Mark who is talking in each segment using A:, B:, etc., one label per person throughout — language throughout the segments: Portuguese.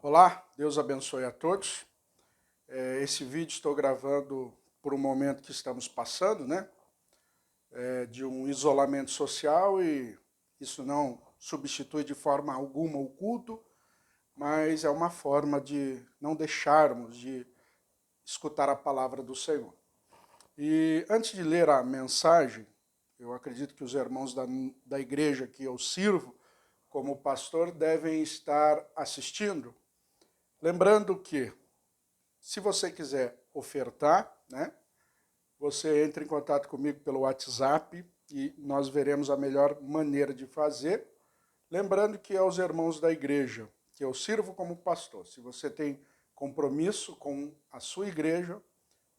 A: Olá, Deus abençoe a todos. Esse vídeo estou gravando por um momento que estamos passando, né? De um isolamento social, e isso não substitui de forma alguma o culto, mas é uma forma de não deixarmos de escutar a palavra do Senhor. E antes de ler a mensagem, eu acredito que os irmãos da igreja que eu sirvo como pastor devem estar assistindo. Lembrando que, se você quiser ofertar, né, você entra em contato comigo pelo WhatsApp e nós veremos a melhor maneira de fazer. Lembrando que aos irmãos da igreja que eu sirvo como pastor, se você tem compromisso com a sua igreja,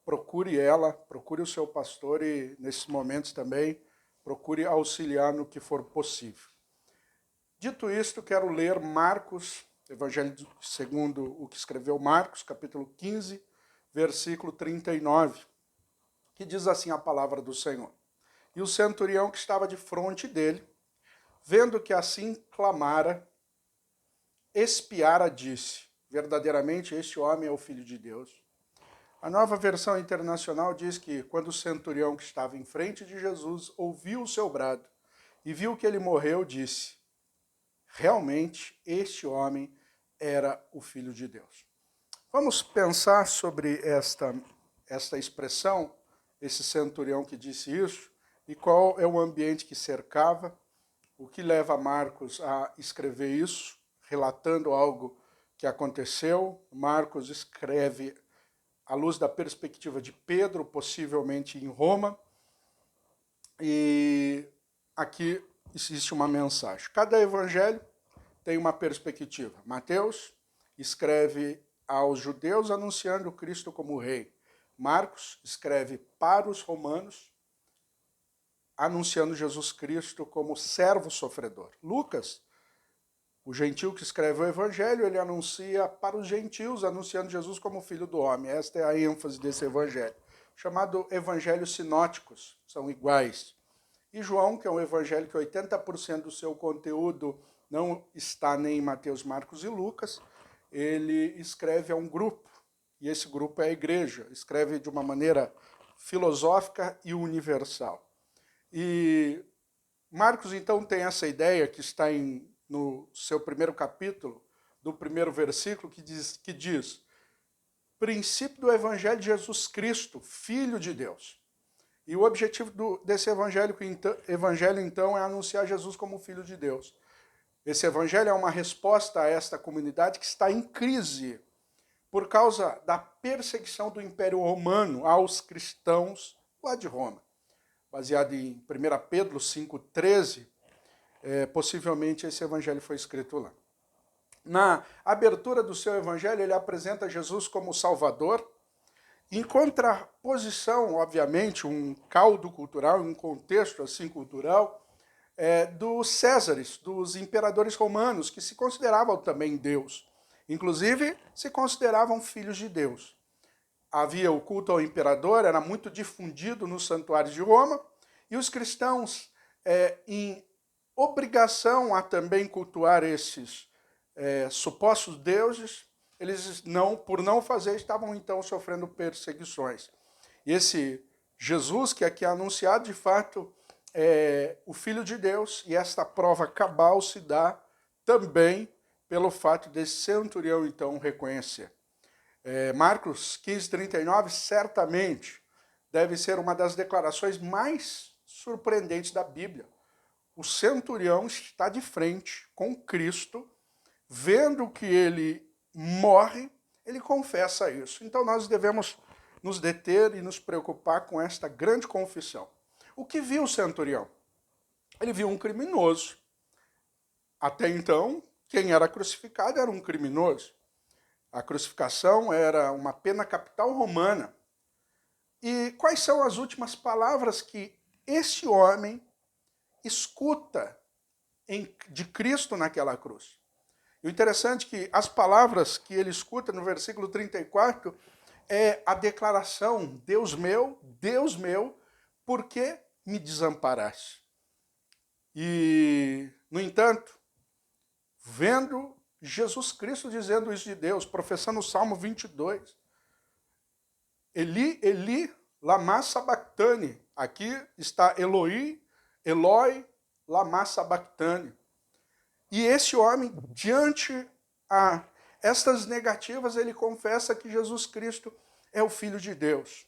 A: procure ela, procure o seu pastor e, nesses momentos também, procure auxiliar no que for possível. Dito isto, quero ler Marcos, Evangelho segundo o que escreveu Marcos, capítulo 15, versículo 39, que diz assim a palavra do Senhor. E o centurião que estava de fronte dele, vendo que assim clamara, espiara, disse, verdadeiramente este homem é o Filho de Deus. A Nova Versão Internacional diz que quando o centurião que estava em frente de Jesus ouviu o seu brado e viu que ele morreu, disse, realmente este homem era o Filho de Deus. Vamos pensar sobre esta expressão, esse centurião que disse isso, e qual é o ambiente que cercava, o que leva Marcos a escrever isso, relatando algo que aconteceu. Marcos escreve à luz da perspectiva de Pedro, possivelmente em Roma, e aqui existe uma mensagem. Cada evangelho tem uma perspectiva. Mateus escreve aos judeus anunciando Cristo como rei. Marcos escreve para os romanos, anunciando Jesus Cristo como servo sofredor. Lucas, o gentio que escreve o evangelho, ele anuncia para os gentios, anunciando Jesus como filho do homem. Esta é a ênfase desse evangelho, chamado evangelhos sinóticos, são iguais. E João, que é um evangelho que 80% do seu conteúdo não está nem em Mateus, Marcos e Lucas, ele escreve a um grupo, e esse grupo é a igreja, escreve de uma maneira filosófica e universal. E Marcos, então, tem essa ideia que está no seu primeiro capítulo, do primeiro versículo, que diz princípio do evangelho de Jesus Cristo, Filho de Deus. E o objetivo desse evangelho, então, é anunciar Jesus como Filho de Deus. Esse evangelho é uma resposta a esta comunidade que está em crise por causa da perseguição do Império Romano aos cristãos lá de Roma. Baseado em 1 Pedro 5,13, possivelmente esse evangelho foi escrito lá. Na abertura do seu evangelho, ele apresenta Jesus como Salvador, em contraposição, obviamente, um caldo cultural, um contexto assim cultural, dos Césares, dos imperadores romanos, que se consideravam também Deus. Inclusive, se consideravam filhos de Deus. Havia o culto ao imperador, era muito difundido nos santuários de Roma, e os cristãos, em obrigação a também cultuar esses supostos deuses, eles, por não fazer, estavam então sofrendo perseguições. E esse Jesus, que aqui é anunciado, de fato, é o Filho de Deus, e esta prova cabal se dá também pelo fato desse centurião, então, reconhecer. Marcos 15:39, certamente, deve ser uma das declarações mais surpreendentes da Bíblia. O centurião está de frente com Cristo, vendo que ele morre, ele confessa isso. Então nós devemos nos deter e nos preocupar com esta grande confissão. O que viu o centurião? Ele viu um criminoso. Até então, quem era crucificado era um criminoso. A crucificação era uma pena capital romana. E quais são as últimas palavras que esse homem escuta de Cristo naquela cruz? E o interessante é que as palavras que ele escuta no versículo 34 é a declaração, Deus meu, por que me desamparaste? E, no entanto, vendo Jesus Cristo dizendo isso de Deus, professando o Salmo 22. Eli, Eli, lama sabachthani. Aqui está Eloi, lama sabachthani. E esse homem, diante a estas negativas, ele confessa que Jesus Cristo é o Filho de Deus.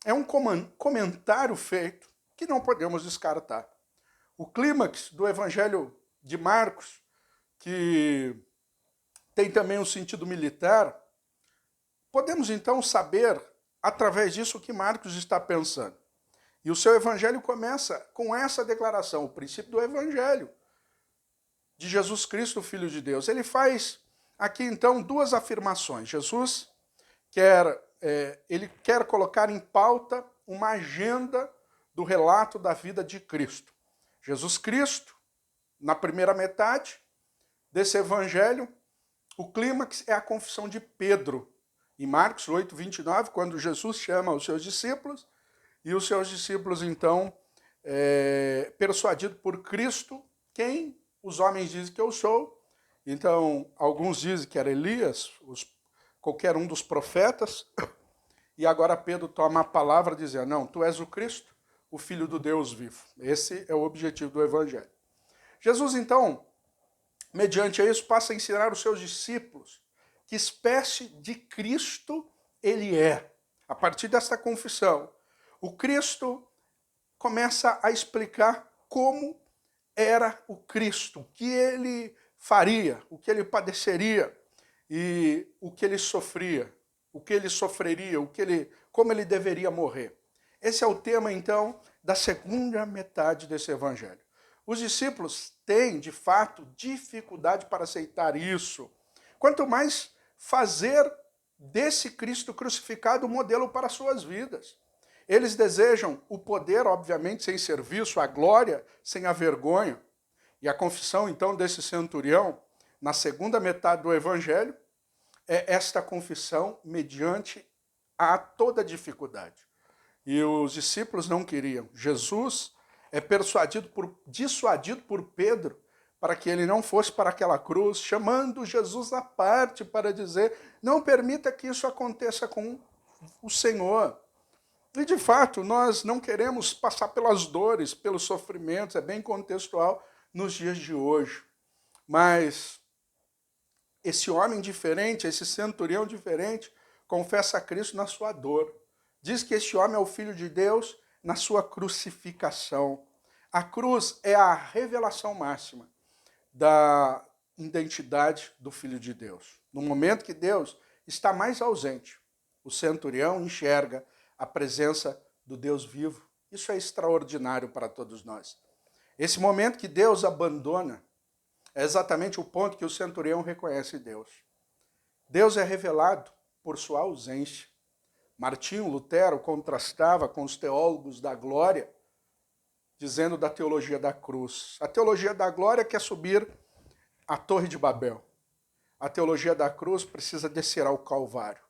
A: É um comentário feito que não podemos descartar. O clímax do Evangelho de Marcos, que tem também um sentido militar, podemos então saber, através disso, o que Marcos está pensando. E o seu evangelho começa com essa declaração, o princípio do evangelho de Jesus Cristo, Filho de Deus. Ele faz aqui então duas afirmações. Jesus ele quer colocar em pauta uma agenda do relato da vida de Cristo. Jesus Cristo, na primeira metade desse evangelho, o clímax é a confissão de Pedro. Em Marcos 8, 29, quando Jesus chama os seus discípulos, e os seus discípulos, então, persuadidos por Cristo, quem os homens dizem que eu sou. Então, alguns dizem que era Elias, qualquer um dos profetas, e agora Pedro toma a palavra dizendo, não, tu és o Cristo, o Filho do Deus vivo. Esse é o objetivo do Evangelho. Jesus, então, mediante isso, passa a ensinar os seus discípulos que espécie de Cristo ele é. A partir desta confissão, o Cristo começa a explicar como era o Cristo, o que ele faria, o que ele padeceria e o que ele sofria, o que ele sofreria, como ele deveria morrer. Esse é o tema, então, da segunda metade desse evangelho. Os discípulos têm, de fato, dificuldade para aceitar isso. Quanto mais fazer desse Cristo crucificado um modelo para suas vidas. Eles desejam o poder, obviamente, sem serviço, a glória, sem a vergonha. E a confissão, então, desse centurião, na segunda metade do Evangelho, é esta confissão mediante a toda dificuldade. E os discípulos não queriam. Jesus é dissuadido por Pedro para que ele não fosse para aquela cruz, chamando Jesus à parte para dizer, não permita que isso aconteça com o Senhor. E, de fato, nós não queremos passar pelas dores, pelos sofrimentos, é bem contextual nos dias de hoje. Mas esse homem diferente, esse centurião diferente, confessa a Cristo na sua dor. Diz que esse homem é o Filho de Deus na sua crucificação. A cruz é a revelação máxima da identidade do Filho de Deus. No momento que Deus está mais ausente, o centurião enxerga a presença do Deus vivo. Isso é extraordinário para todos nós. Esse momento que Deus abandona é exatamente o ponto que o centurião reconhece Deus. Deus é revelado por sua ausência. Martinho Lutero contrastava com os teólogos da glória, dizendo da teologia da cruz. A teologia da glória quer subir a Torre de Babel. A teologia da cruz precisa descer ao Calvário.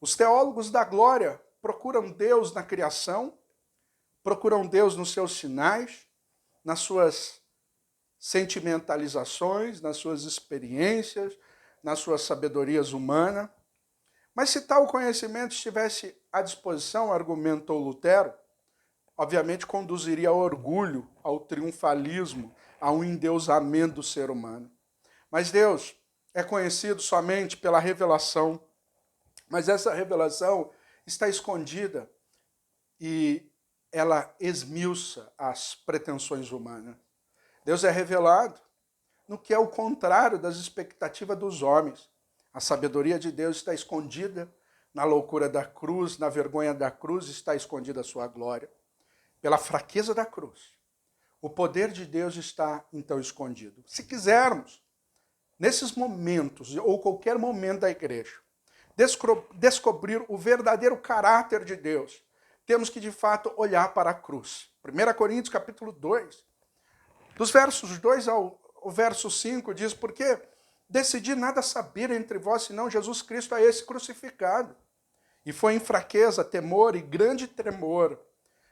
A: Os teólogos da glória procuram Deus na criação, procuram Deus nos seus sinais, nas suas sentimentalizações, nas suas experiências, nas suas sabedorias humanas. Mas se tal conhecimento estivesse à disposição, argumentou Lutero, obviamente conduziria ao orgulho, ao triunfalismo, ao endeusamento do ser humano. Mas Deus é conhecido somente pela revelação, mas essa revelação está escondida e ela esmiuça as pretensões humanas. Deus é revelado no que é o contrário das expectativas dos homens. A sabedoria de Deus está escondida na loucura da cruz, na vergonha da cruz está escondida a sua glória. Pela fraqueza da cruz, o poder de Deus está então escondido. Se quisermos, nesses momentos, ou qualquer momento da igreja, descobrir o verdadeiro caráter de Deus, temos que, de fato, olhar para a cruz. 1 Coríntios, capítulo 2, dos versos 2 ao verso 5, diz, porque decidi nada saber entre vós, senão Jesus Cristo a esse crucificado. E foi em fraqueza, temor e grande tremor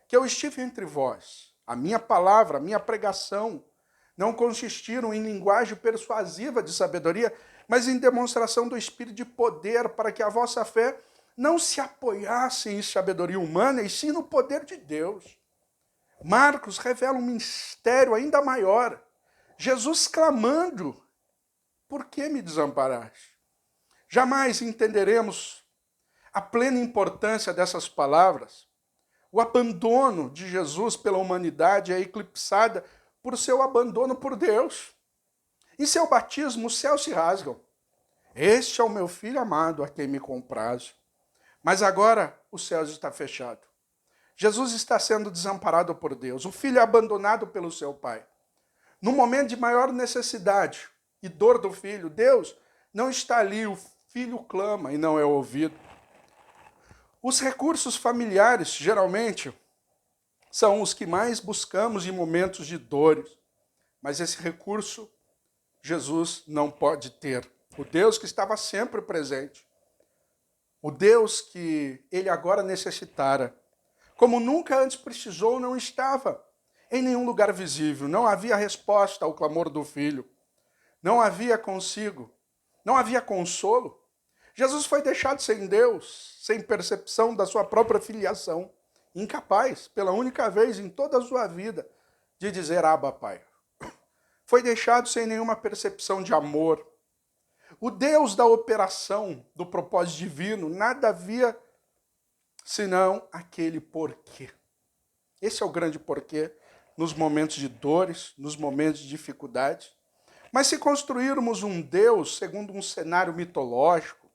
A: que eu estive entre vós. A minha palavra, a minha pregação, não consistiram em linguagem persuasiva de sabedoria, mas em demonstração do Espírito de poder, para que a vossa fé não se apoiasse em sabedoria humana, e sim no poder de Deus. Marcos revela um mistério ainda maior. Jesus clamando, por que me desamparaste? Jamais entenderemos a plena importância dessas palavras. O abandono de Jesus pela humanidade é eclipsada por seu abandono por Deus. Em seu batismo, os céus se rasgam. Este é o meu filho amado, a quem me comprazo. Mas agora o céu está fechado. Jesus está sendo desamparado por Deus. O filho é abandonado pelo seu pai. No momento de maior necessidade e dor do filho, Deus não está ali. O filho clama e não é ouvido. Os recursos familiares, geralmente, são os que mais buscamos em momentos de dores. Mas esse recurso, Jesus não pode ter. O Deus que estava sempre presente. O Deus que ele agora necessitara. Como nunca antes precisou, não estava em nenhum lugar visível. Não havia resposta ao clamor do filho. Não havia consigo. Não havia consolo. Jesus foi deixado sem Deus, sem percepção da sua própria filiação. Incapaz, pela única vez em toda a sua vida, de dizer Abba, Pai. Foi deixado sem nenhuma percepção de amor. O Deus da operação, do propósito divino, nada havia senão aquele porquê. Esse é o grande porquê nos momentos de dores, nos momentos de dificuldade. Mas se construirmos um Deus segundo um cenário mitológico,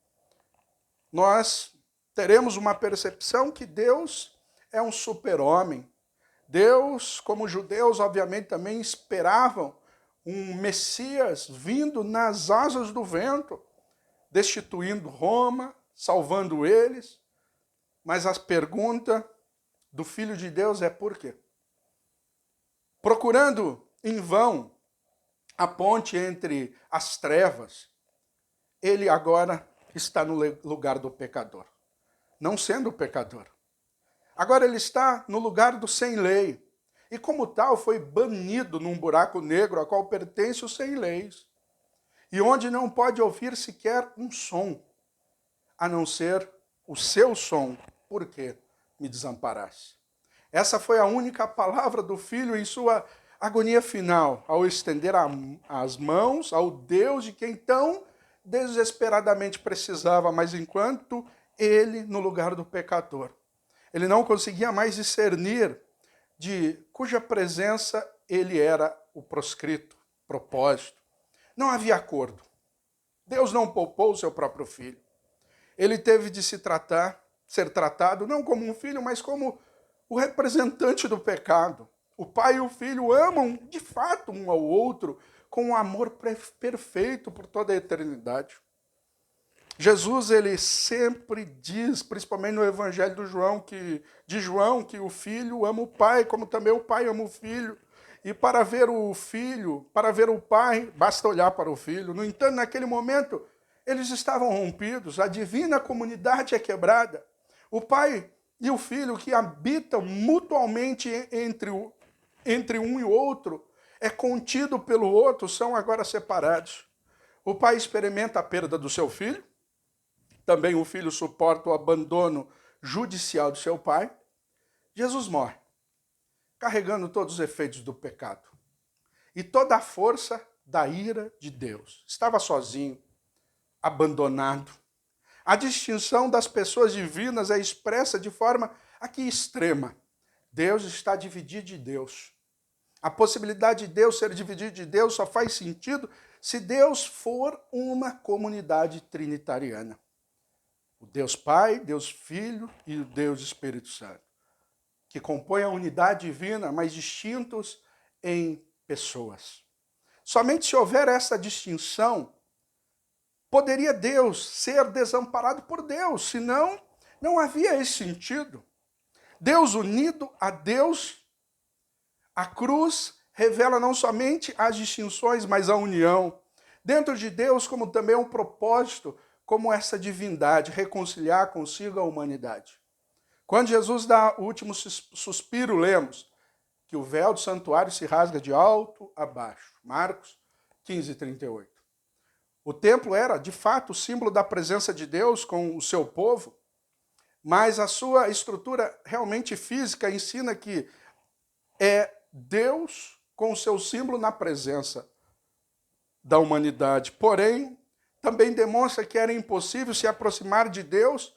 A: nós teremos uma percepção que Deus é um super-homem. Deus, como os judeus, obviamente, também esperavam um Messias vindo nas asas do vento, destituindo Roma, salvando eles. Mas a pergunta do Filho de Deus é por quê? Procurando em vão a ponte entre as trevas, ele agora está no lugar do pecador, não sendo pecador. Agora ele está no lugar do sem lei, e como tal foi banido num buraco negro a qual pertence os sem leis, e onde não pode ouvir sequer um som, a não ser o seu som. Por que me desamparaste? Essa foi a única palavra do filho em sua agonia final, ao estender as mãos ao Deus de quem tão desesperadamente precisava, mas enquanto ele no lugar do pecador. Ele não conseguia mais discernir de cuja presença ele era o proscrito, propósito. Não havia acordo. Deus não poupou o seu próprio filho. Ele teve de ser tratado não como um filho, mas como o representante do pecado. O pai e o filho amam de fato um ao outro com um amor perfeito por toda a eternidade. Jesus, ele sempre diz, principalmente no Evangelho de João, que o filho ama o pai, como também o pai ama o filho. E para ver o filho, para ver o pai, basta olhar para o filho. No entanto, naquele momento, eles estavam rompidos, a divina comunidade é quebrada. O pai e o filho que habitam mutuamente entre um e outro, é contido pelo outro, são agora separados. O pai experimenta a perda do seu filho, também o filho suporta o abandono judicial do seu pai. Jesus morre, carregando todos os efeitos do pecado e toda a força da ira de Deus. Estava sozinho, abandonado. A distinção das pessoas divinas é expressa de forma aqui extrema. Deus está dividido de Deus. A possibilidade de Deus ser dividido de Deus só faz sentido se Deus for uma comunidade trinitariana. O Deus Pai, Deus Filho e o Deus Espírito Santo, que compõem a unidade divina, mas distintos em pessoas. Somente se houver essa distinção, poderia Deus ser desamparado por Deus, senão não havia esse sentido. Deus unido a Deus, a cruz revela não somente as distinções, mas a união. Dentro de Deus, como também um propósito, como essa divindade, reconciliar consigo a humanidade. Quando Jesus dá o último suspiro, lemos que o véu do santuário se rasga de alto a baixo. Marcos 15:38. O templo era, de fato, o símbolo da presença de Deus com o seu povo, mas a sua estrutura realmente física ensina que é Deus com o seu símbolo na presença da humanidade. Porém, também demonstra que era impossível se aproximar de Deus,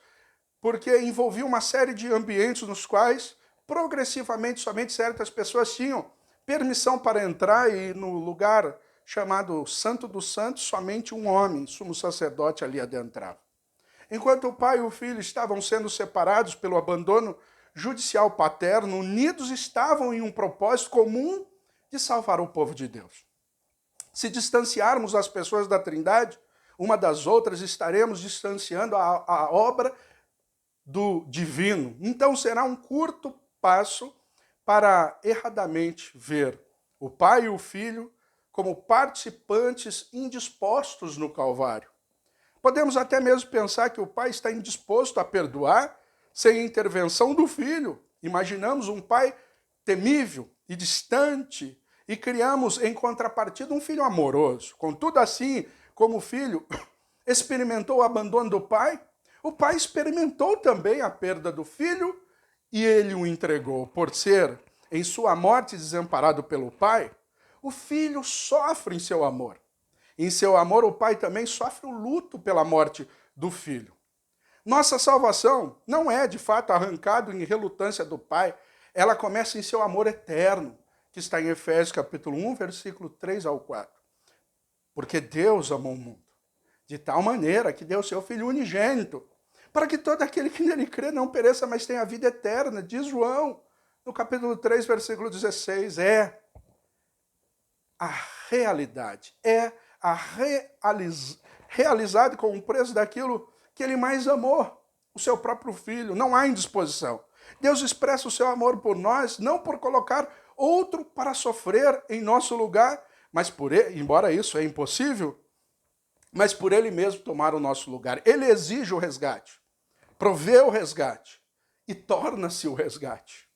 A: porque envolvia uma série de ambientes nos quais, progressivamente, somente certas pessoas tinham permissão para entrar, e no lugar chamado Santo dos Santos, somente um homem, sumo sacerdote, ali adentrava. Enquanto o pai e o filho estavam sendo separados pelo abandono judicial paterno, unidos estavam em um propósito comum de salvar o povo de Deus. Se distanciarmos as pessoas da Trindade, uma das outras, estaremos distanciando a obra do divino. Então será um curto passo para erradamente ver o pai e o filho como participantes indispostos no Calvário. Podemos até mesmo pensar que o pai está indisposto a perdoar sem a intervenção do filho. Imaginamos um pai temível e distante e criamos, em contrapartida, um filho amoroso. Contudo, assim como o filho experimentou o abandono do pai, o pai experimentou também a perda do filho e ele o entregou. Por ser, em sua morte, desamparado pelo pai, o filho sofre em seu amor. Em seu amor, o pai também sofre o luto pela morte do filho. Nossa salvação não é, de fato, arrancado em relutância do pai. Ela começa em seu amor eterno, que está em Efésios capítulo 1, versículo 3 ao 4. Porque Deus amou o mundo de tal maneira que deu seu Filho unigênito, para que todo aquele que nele crê não pereça, mas tenha a vida eterna, diz João, no capítulo 3, versículo 16. É a realidade, é a realizado com o preço daquilo que ele mais amou, o seu próprio filho. Não há indisposição. Deus expressa o seu amor por nós, não por colocar outro para sofrer em nosso lugar, mas por ele, embora isso é impossível, mas por ele mesmo tomar o nosso lugar. Ele exige o resgate, provê o resgate e torna-se o resgate.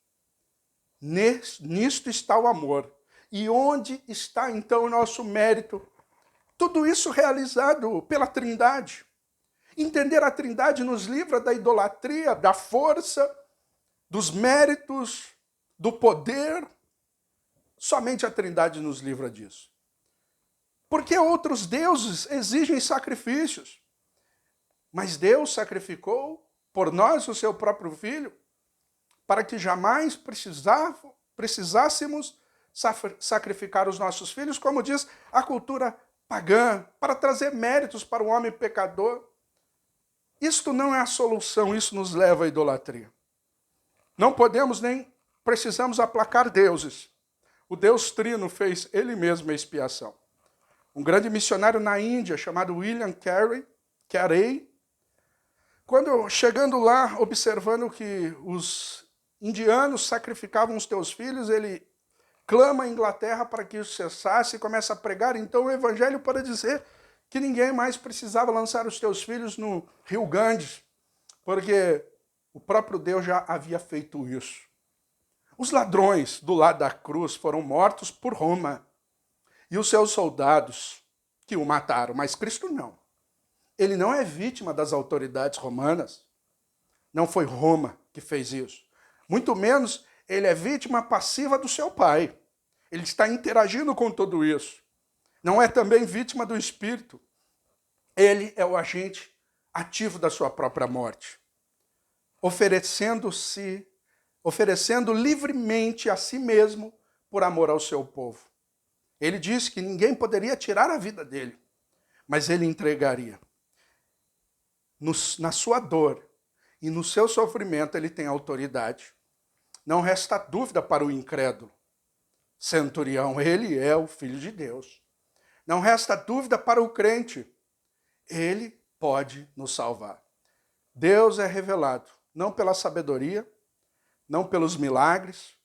A: Nisto está o amor. E onde está então o nosso mérito? Tudo isso realizado pela Trindade. Entender a Trindade nos livra da idolatria, da força, dos méritos, do poder. Somente a Trindade nos livra disso. Porque outros deuses exigem sacrifícios. Mas Deus sacrificou por nós o seu próprio Filho, para que jamais precisássemos sacrificar os nossos filhos, como diz a cultura pagã, para trazer méritos para o homem pecador. Isto não é a solução, isso nos leva à idolatria. Não podemos nem precisamos aplacar deuses. O Deus Trino fez ele mesmo a expiação. Um grande missionário na Índia, chamado William Carey, quando chegando lá, observando que os indianos sacrificavam os teus filhos, ele clama à Inglaterra para que isso cessasse e começa a pregar então o evangelho para dizer que ninguém mais precisava lançar os teus filhos no rio Ganges, porque o próprio Deus já havia feito isso. Os ladrões do lado da cruz foram mortos por Roma e os seus soldados que o mataram, mas Cristo não. Ele não é vítima das autoridades romanas. Não foi Roma que fez isso. Muito menos ele é vítima passiva do seu pai. Ele está interagindo com tudo isso. Não é também vítima do Espírito. Ele é o agente ativo da sua própria morte, oferecendo livremente a si mesmo por amor ao seu povo. Ele disse que ninguém poderia tirar a vida dele, mas ele entregaria. Na sua dor e no seu sofrimento ele tem autoridade. Não resta dúvida para o incrédulo. Centurião, ele é o Filho de Deus. Não resta dúvida para o crente. Ele pode nos salvar. Deus é revelado não pela sabedoria, não pelos milagres,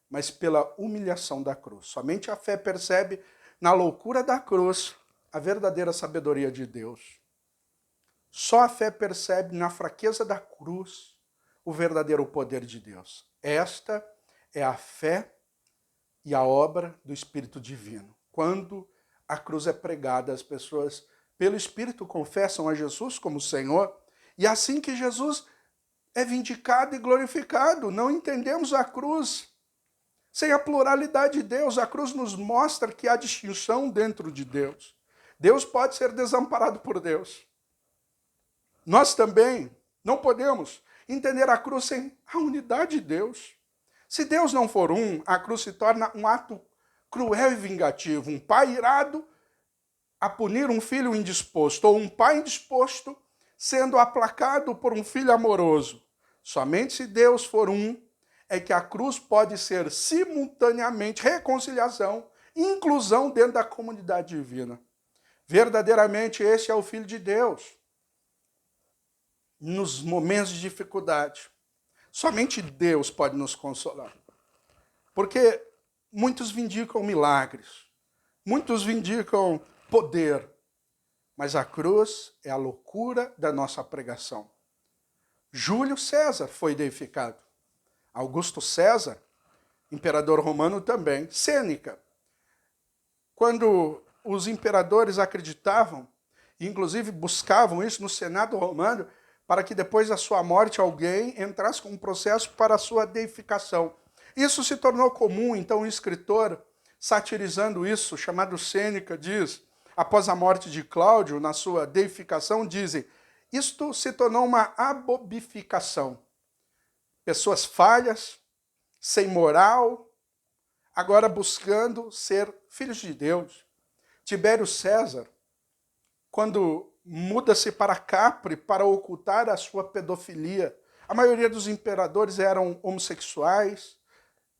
A: mas pela humilhação da cruz. Somente a fé percebe na loucura da cruz a verdadeira sabedoria de Deus. Só a fé percebe na fraqueza da cruz o verdadeiro poder de Deus. Esta é a fé e a obra do Espírito Divino. Quando a cruz é pregada, as pessoas, pelo Espírito, confessam a Jesus como Senhor, e é assim que Jesus é vindicado e glorificado. Não entendemos a cruz sem a pluralidade de Deus. A cruz nos mostra que há distinção dentro de Deus. Deus pode ser desamparado por Deus. Nós também não podemos entender a cruz sem a unidade de Deus. Se Deus não for um, a cruz se torna um ato cruel e vingativo. Um pai irado a punir um filho indisposto, ou um pai indisposto sendo aplacado por um filho amoroso. Somente se Deus for um, é que a cruz pode ser simultaneamente reconciliação e inclusão dentro da comunidade divina. Verdadeiramente, esse é o Filho de Deus. Nos momentos de dificuldade, somente Deus pode nos consolar. Porque muitos vindicam milagres, muitos vindicam poder, mas a cruz é a loucura da nossa pregação. Júlio César foi deificado. Augusto César, imperador romano também. Sêneca. Quando os imperadores acreditavam, e inclusive buscavam isso no Senado romano, para que depois da sua morte alguém entrasse com um processo para a sua deificação. Isso se tornou comum, então um escritor, satirizando isso, chamado Sêneca, diz, após a morte de Cláudio, na sua deificação, dizem, isto se tornou uma abobificação. Pessoas falhas, sem moral, agora buscando ser filhos de Deus. Tibério César, quando muda-se para Capri para ocultar a sua pedofilia, a maioria dos imperadores eram homossexuais,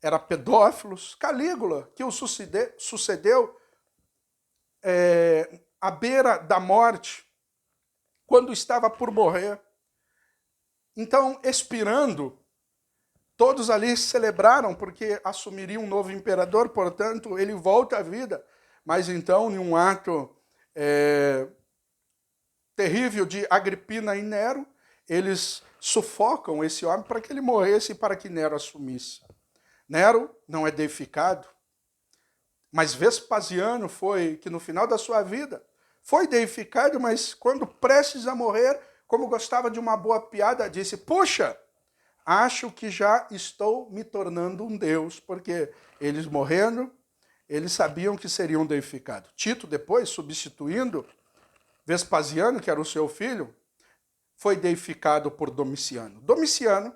A: eram pedófilos. Calígula, que o sucedeu à beira da morte, quando estava por morrer. Então, expirando, todos ali celebraram, porque assumiriam um novo imperador, portanto, ele volta à vida. Mas então, em um ato terrível de Agripina e Nero, eles sufocam esse homem para que ele morresse e para que Nero assumisse. Nero não é deificado, mas Vespasiano foi, que no final da sua vida, foi deificado, mas quando prestes a morrer, como gostava de uma boa piada, disse, puxa, acho que já estou me tornando um deus, porque eles morrendo, eles sabiam que seriam deificados. Tito depois, substituindo Vespasiano, que era o seu filho, foi deificado por Domiciano. Domiciano,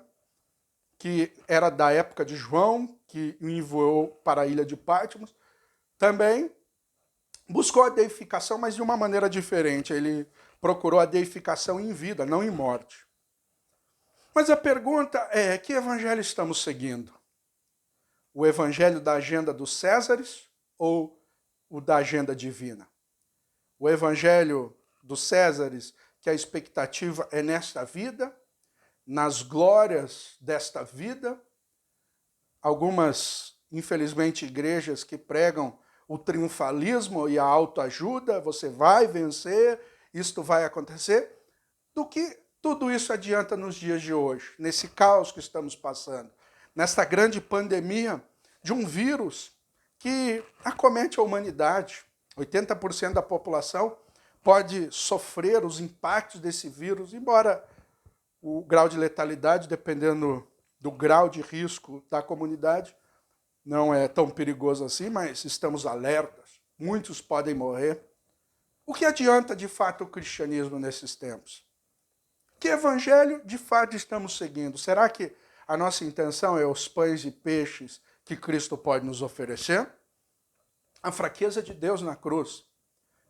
A: que era da época de João, que o enviou para a ilha de Patmos, também buscou a deificação, mas de uma maneira diferente. Ele procurou a deificação em vida, não em morte. Mas a pergunta é, que evangelho estamos seguindo? O evangelho da agenda dos Césares ou o da agenda divina? O evangelho dos Césares, que a expectativa é nesta vida, nas glórias desta vida. Algumas, infelizmente, igrejas que pregam o triunfalismo e a autoajuda, você vai vencer, isto vai acontecer. Do que tudo isso adianta nos dias de hoje, nesse caos que estamos passando, nesta grande pandemia de um vírus que acomete a humanidade. 80% da população pode sofrer os impactos desse vírus, embora o grau de letalidade, dependendo do grau de risco da comunidade, não é tão perigoso assim, mas estamos alertas. Muitos podem morrer. O que adianta, de fato, o cristianismo nesses tempos? Que evangelho, de fato, estamos seguindo? Será que a nossa intenção é os pães e peixes que Cristo pode nos oferecer? A fraqueza de Deus na cruz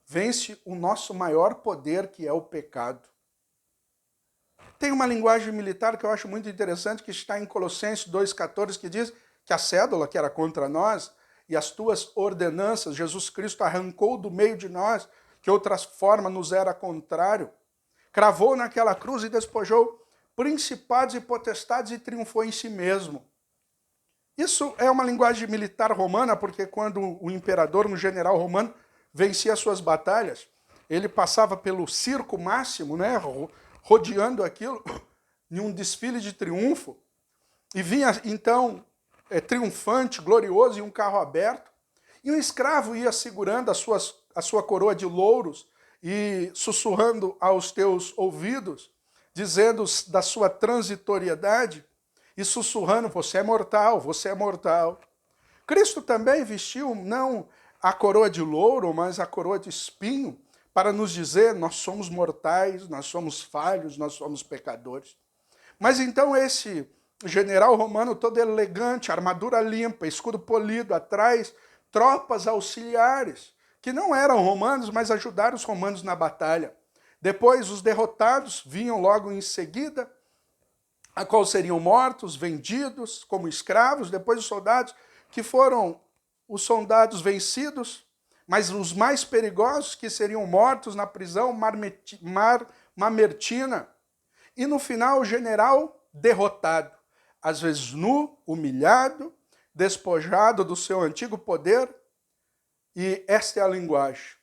A: vence o nosso maior poder, que é o pecado. Tem uma linguagem militar que eu acho muito interessante, que está em Colossenses 2,14, que diz que a cédula que era contra nós e as tuas ordenanças, Jesus Cristo arrancou do meio de nós, que outra forma nos era contrário, cravou naquela cruz e despojou principados e potestades e triunfou em si mesmo. Isso é uma linguagem militar romana, porque quando o imperador, um general romano, vencia suas batalhas, ele passava pelo circo máximo, né, rodeando aquilo, em um desfile de triunfo, e vinha, então, triunfante, glorioso, em um carro aberto, e um escravo ia segurando a sua coroa de louros e sussurrando aos teus ouvidos, dizendo da sua transitoriedade e sussurrando: você é mortal, você é mortal. Cristo também vestiu não a coroa de louro, mas a coroa de espinho, para nos dizer: nós somos mortais, nós somos falhos, nós somos pecadores. Mas então esse general romano todo elegante, armadura limpa, escudo polido, atrás tropas auxiliares, que não eram romanos, mas ajudaram os romanos na batalha. Depois os derrotados vinham logo em seguida, a qual seriam mortos, vendidos como escravos. Depois os soldados, que foram os soldados vencidos, mas os mais perigosos, que seriam mortos na prisão mamertina. E no final o general derrotado, às vezes nu, humilhado, despojado do seu antigo poder. E esta é a linguagem.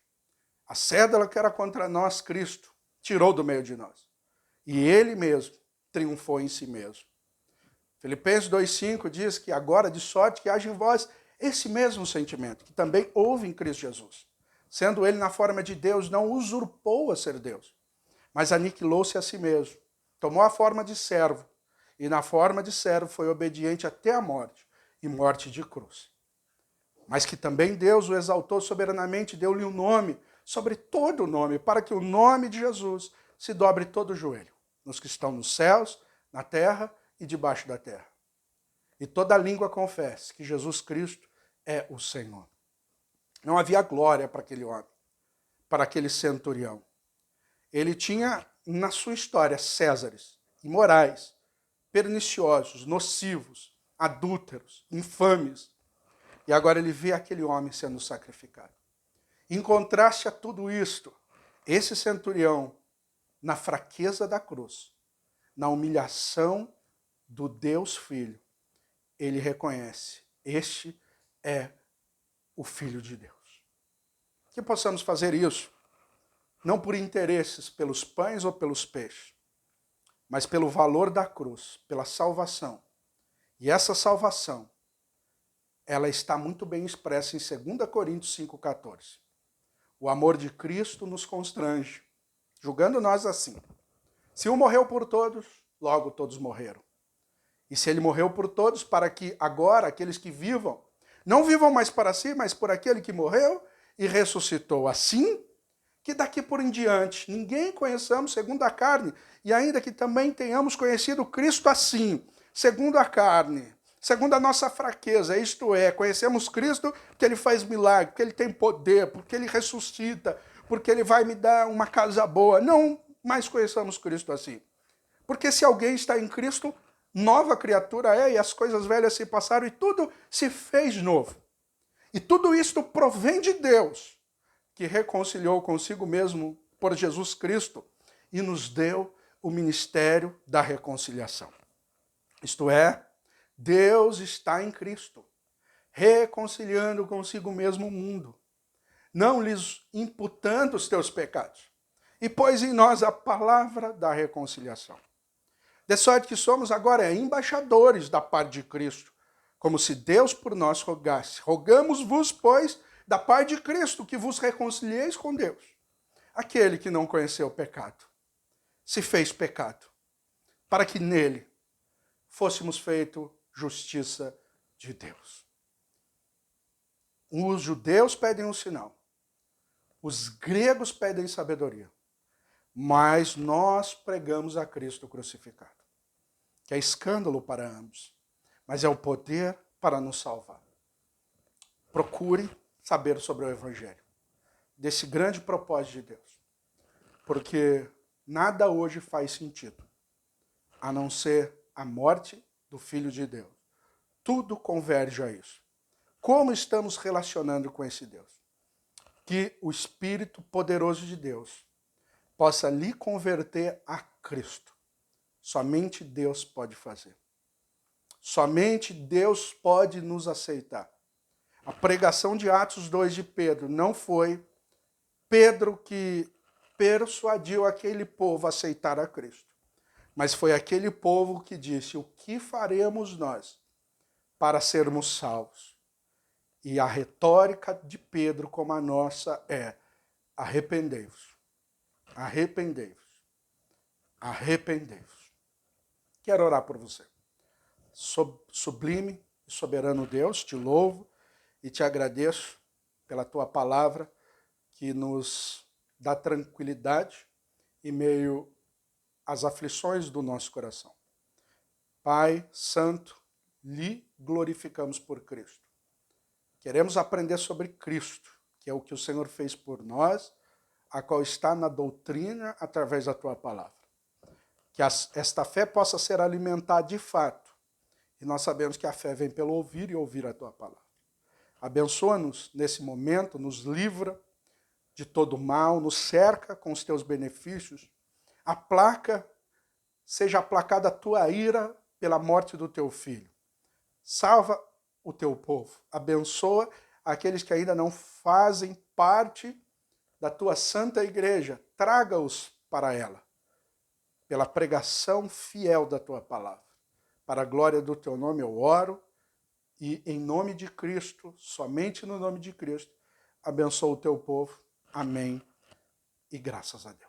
A: A cédula que era contra nós, Cristo tirou do meio de nós. E ele mesmo triunfou em si mesmo. Filipenses 2,5 diz que agora de sorte que haja em vós esse mesmo sentimento, que também houve em Cristo Jesus. Sendo ele na forma de Deus, não usurpou a ser Deus, mas aniquilou-se a si mesmo. Tomou a forma de servo, e na forma de servo foi obediente até a morte, e morte de cruz. Mas que também Deus o exaltou soberanamente, deu-lhe um nome, sobre todo o nome, para que o nome de Jesus se dobre todo o joelho, nos que estão nos céus, na terra e debaixo da terra. E toda língua confesse que Jesus Cristo é o Senhor. Não havia glória para aquele homem, para aquele centurião. Ele tinha na sua história Césares, imorais, perniciosos, nocivos, adúlteros, infames. E agora ele vê aquele homem sendo sacrificado. Em contraste a tudo isto, esse centurião, na fraqueza da cruz, na humilhação do Deus Filho, ele reconhece: este é o Filho de Deus. Que possamos fazer isso, não por interesses pelos pães ou pelos peixes, mas pelo valor da cruz, pela salvação. E essa salvação, ela está muito bem expressa em 2 Coríntios 5,14. O amor de Cristo nos constrange, julgando nós assim: se um morreu por todos, logo todos morreram. E se ele morreu por todos, para que agora aqueles que vivam, não vivam mais para si, mas por aquele que morreu e ressuscitou. Assim, que daqui por em diante ninguém conheçamos segundo a carne, e ainda que também tenhamos conhecido Cristo assim, segundo a carne, segundo a nossa fraqueza, isto é, conhecemos Cristo porque ele faz milagre, porque ele tem poder, porque ele ressuscita, porque ele vai me dar uma casa boa. Não mais conheçamos Cristo assim. Porque se alguém está em Cristo, nova criatura é, e as coisas velhas se passaram e tudo se fez novo. E tudo isto provém de Deus, que reconciliou consigo mesmo por Jesus Cristo e nos deu o ministério da reconciliação. Isto é, Deus está em Cristo, reconciliando consigo mesmo o mundo, não lhes imputando os teus pecados, e pôs em nós a palavra da reconciliação. De sorte que somos agora embaixadores da parte de Cristo, como se Deus por nós rogasse. Rogamos-vos, pois, da parte de Cristo, que vos reconcilieis com Deus. Aquele que não conheceu o pecado, se fez pecado, para que nele fôssemos feitos justiça de Deus. Os judeus pedem um sinal, os gregos pedem sabedoria, mas nós pregamos a Cristo crucificado, que é escândalo para ambos, mas é o poder para nos salvar. Procure saber sobre o Evangelho, desse grande propósito de Deus, porque nada hoje faz sentido, a não ser a morte do Filho de Deus. Tudo converge a isso. Como estamos relacionando com esse Deus? Que o Espírito poderoso de Deus possa lhe converter a Cristo. Somente Deus pode fazer. Somente Deus pode nos aceitar. A pregação de Atos 2 de Pedro não foi Pedro que persuadiu aquele povo a aceitar a Cristo, mas foi aquele povo que disse: o que faremos nós para sermos salvos. E a retórica de Pedro, como a nossa, é: arrependei-vos, arrependei-vos, arrependei-vos. Quero orar por você. Sublime e soberano Deus, te louvo e te agradeço pela tua palavra que nos dá tranquilidade em meio às aflições do nosso coração. Pai Santo, lhe glorificamos por Cristo. Queremos aprender sobre Cristo, que é o que o Senhor fez por nós, a qual está na doutrina através da tua palavra. Que esta fé possa ser alimentada de fato. E nós sabemos que a fé vem pelo ouvir e ouvir a tua palavra. Abençoa-nos nesse momento, nos livra de todo mal, nos cerca com os teus benefícios. Seja aplacada a tua ira pela morte do teu filho. Salva o teu povo. Abençoa aqueles que ainda não fazem parte da tua santa igreja. Traga-os para ela, pela pregação fiel da tua palavra. Para a glória do teu nome eu oro, e em nome de Cristo, somente no nome de Cristo, abençoa o teu povo. Amém. E graças a Deus.